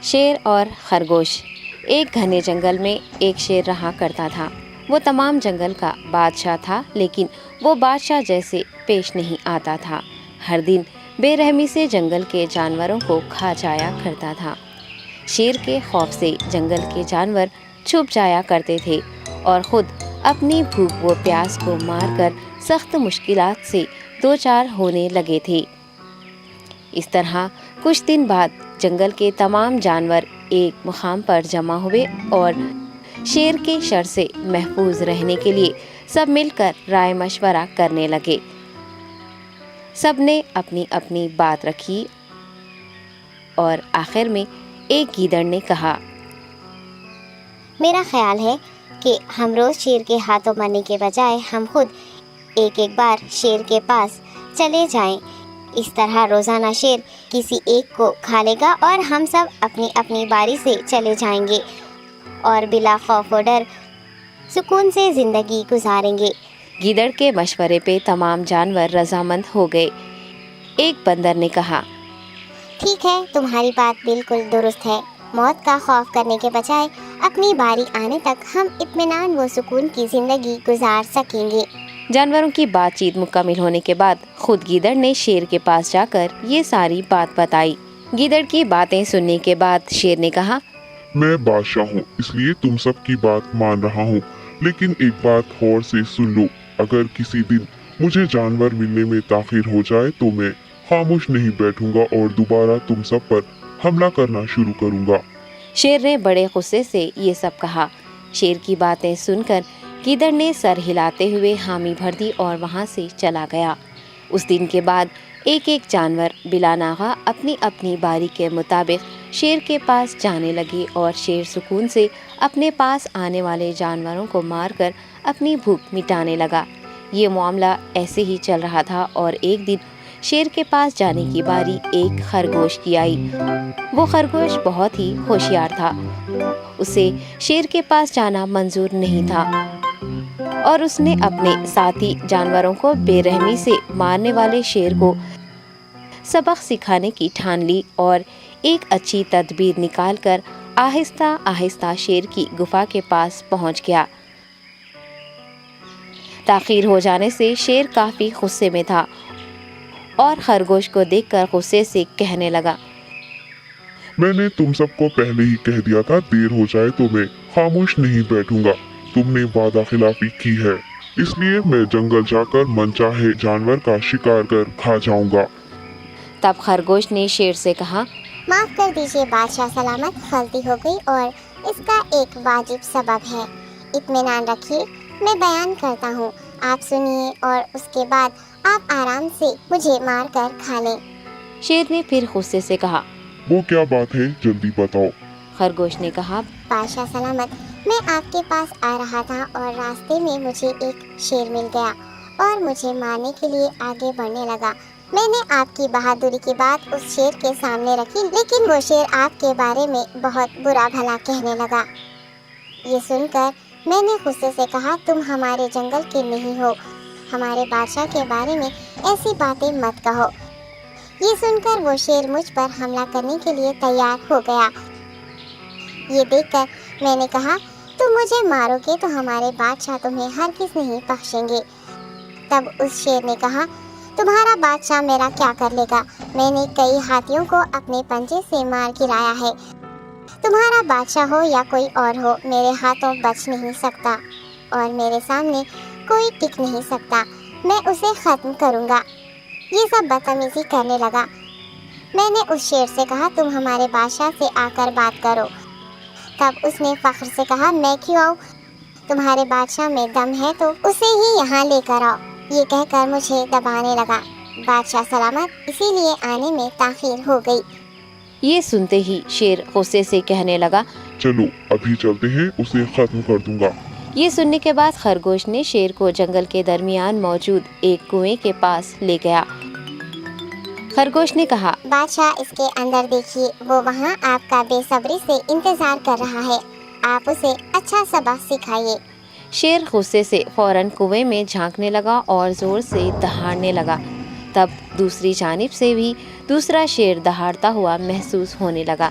شیر اور خرگوش۔ ایک گھنے جنگل میں ایک شیر رہا کرتا تھا۔ وہ تمام جنگل کا بادشاہ تھا، لیکن وہ بادشاہ جیسے پیش نہیں آتا تھا۔ ہر دن بے رحمی سے جنگل کے جانوروں کو کھا جایا کرتا تھا۔ شیر کے خوف سے جنگل کے جانور چھپ جایا کرتے تھے اور خود اپنی بھوک و پیاس کو مار کر سخت مشکلات سے دوچار ہونے لگے تھے۔ اس طرح کچھ دن بعد جنگل کے تمام جانور ایک مقام پر جمع ہوئے اور شیر کے شر سے محفوظ رہنے کے لیے سب مل کر رائے مشورہ کرنے لگے۔ سب نے اپنی اپنی بات رکھی اور آخر میں ایک گیدڑ نے کہا، میرا خیال ہے کہ ہم روز شیر کے ہاتھوں مرنے کے بجائے ہم خود ایک بار شیر کے پاس چلے جائیں۔ اس طرح روزانہ شیر کسی ایک کو کھا لے گا اور ہم سب اپنی اپنی باری سے چلے جائیں گے اور بلا خوف و ڈر سکون سے زندگی گزاریں گے۔ گیدڑ کے مشورے پہ تمام جانور رضامند ہو گئے۔ ایک بندر نے کہا، ٹھیک ہے، تمہاری بات بالکل درست ہے۔ موت کا خوف کرنے کے بجائے اپنی باری آنے تک ہم اطمینان و سکون کی زندگی گزار سکیں گے۔ جانوروں کی بات چیت مکمل ہونے کے بعد خود گیدڑ نے شیر کے پاس جا کر یہ ساری بات بتائی۔ گیدڑ کی باتیں سننے کے بعد شیر نے کہا، میں بادشاہ ہوں، اس لیے تم سب کی بات مان رہا ہوں، لیکن ایک بات غور سے سن لو۔ اگر کسی دن مجھے جانور ملنے میں تاخیر ہو جائے تو میں خاموش نہیں بیٹھوں گا اور دوبارہ تم سب پر حملہ کرنا شروع کروں گا۔ شیر نے بڑے غصے سے یہ سب کہا۔ شیر کی باتیں سن کر گیدڑ نے سر ہلاتے ہوئے حامی بھر دی اور وہاں سے چلا گیا۔ اس دن کے بعد ایک ایک جانور بلا ناغہ اپنی اپنی باری کے مطابق شیر کے پاس جانے لگے اور شیر سکون سے اپنے پاس آنے والے جانوروں کو مار کر اپنی بھوک مٹانے لگا۔ یہ معاملہ ایسے ہی چل رہا تھا اور ایک دن شیر کے پاس جانے کی باری ایک خرگوش کی آئی۔ وہ خرگوش بہت ہی ہوشیار تھا۔ اسے شیر کے پاس جانا منظور نہیں تھا اور اس نے اپنے ساتھی جانوروں کو بے رحمی سے مارنے والے شیر کو سبق سکھانے کی ٹھان لی اور ایک اچھی تدبیر نکال کر آہستہ آہستہ شیر کی گفا کے پاس پہنچ گیا۔ تاخیر ہو جانے سے شیر کافی غصے میں تھا اور خرگوش کو دیکھ کر غصے سے کہنے لگا، میں نے تم سب کو پہلے ہی کہہ دیا تھا، دیر ہو جائے تو میں خاموش نہیں بیٹھوں گا۔ تم نے وعدہ خلافی کی ہے، اس لیے میں جنگل جا کر من چاہے جانور کا شکار کر کھا جاؤں گا۔ تب خرگوش نے شیر سے کہا، معاف کر دیجیے بادشاہ سلامت، غلطی ہو گئی اور اس کا ایک واجب سبب ہے۔ اطمینان رکھیے، میں بیان کرتا ہوں، آپ سنیے اور اس کے بعد آپ آرام سے مجھے مار کر کھا لیں۔ شیر نے پھر غصے سے کہا، وہ کیا بات ہے، جلدی بتاؤ۔ خرگوش نے کہا، بادشاہ سلامت، میں آپ کے پاس آ رہا تھا اور راستے میں مجھے ایک شیر مل گیا اور مجھے مارنے کے لیے آگے بڑھنے لگا۔ میں نے آپ کی بہادری کی بات اس شیر کے سامنے رکھی، لیکن وہ شیر آپ کے بارے میں بہت برا بھلا کہنے لگا۔ یہ سن کر میں نے غصے سے کہا، تم ہمارے جنگل کے نہیں ہو، ہمارے بادشاہ کے بارے میں ایسی باتیں مت کہو۔ یہ سن کر وہ شیر مجھ پر حملہ کرنے کے لیے تیار ہو گیا۔ یہ دیکھ کر میں نے کہا، تم مجھے مارو گے تو ہمارے بادشاہ تمہیں ہرگز نہیں بخشیں گے۔ تب اس شیر نے کہا، تمہارا بادشاہ میرا کیا کر لے گا؟ میں نے کئی ہاتھیوں کو اپنے پنجے سے مار گرایا ہے، تمہارا بادشاہ ہو یا کوئی اور ہو، میرے ہاتھوں بچ نہیں سکتا اور میرے سامنے کوئی ٹک نہیں سکتا، میں اسے ختم کروں گا۔ یہ سب بدتمیزی کرنے لگا۔ میں نے اس شیر سے کہا، تم ہمارے بادشاہ سے آ کر بات کرو۔ تب اس نے فخر سے کہا، میں کیوں آؤں؟ تمہارے بادشاہ میں دم ہے تو اسے ہی یہاں لے کر آؤ۔ یہ کہہ کر مجھے دبانے لگا۔ بادشاہ سلامت، اسی لیے آنے میں تاخیر ہو گئی۔ یہ سنتے ہی شیر غصے سے کہنے لگا، چلو ابھی چلتے ہیں، اسے ختم کر دوں گا۔ یہ سننے کے بعد خرگوش نے شیر کو جنگل کے درمیان موجود ایک کنویں کے پاس لے گیا۔ خرگوش نے کہا، بادشاہ اس کے اندر دیکھیے، وہ وہاں آپ کا بے صبری سے انتظار کر رہا ہے، آپ اسے اچھا سبق سکھائیے۔ شیر غصے سے فوراً کنویں میں جھانکنے لگا اور زور سے دہاڑنے لگا۔ تب دوسری جانب سے بھی دوسرا شیر دہاڑتا ہوا محسوس ہونے لگا۔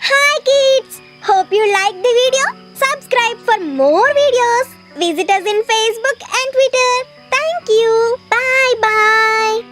Hi kids! Hope you liked the video. Subscribe for more videos. Visit us in Facebook and Twitter. Thank you. Bye bye.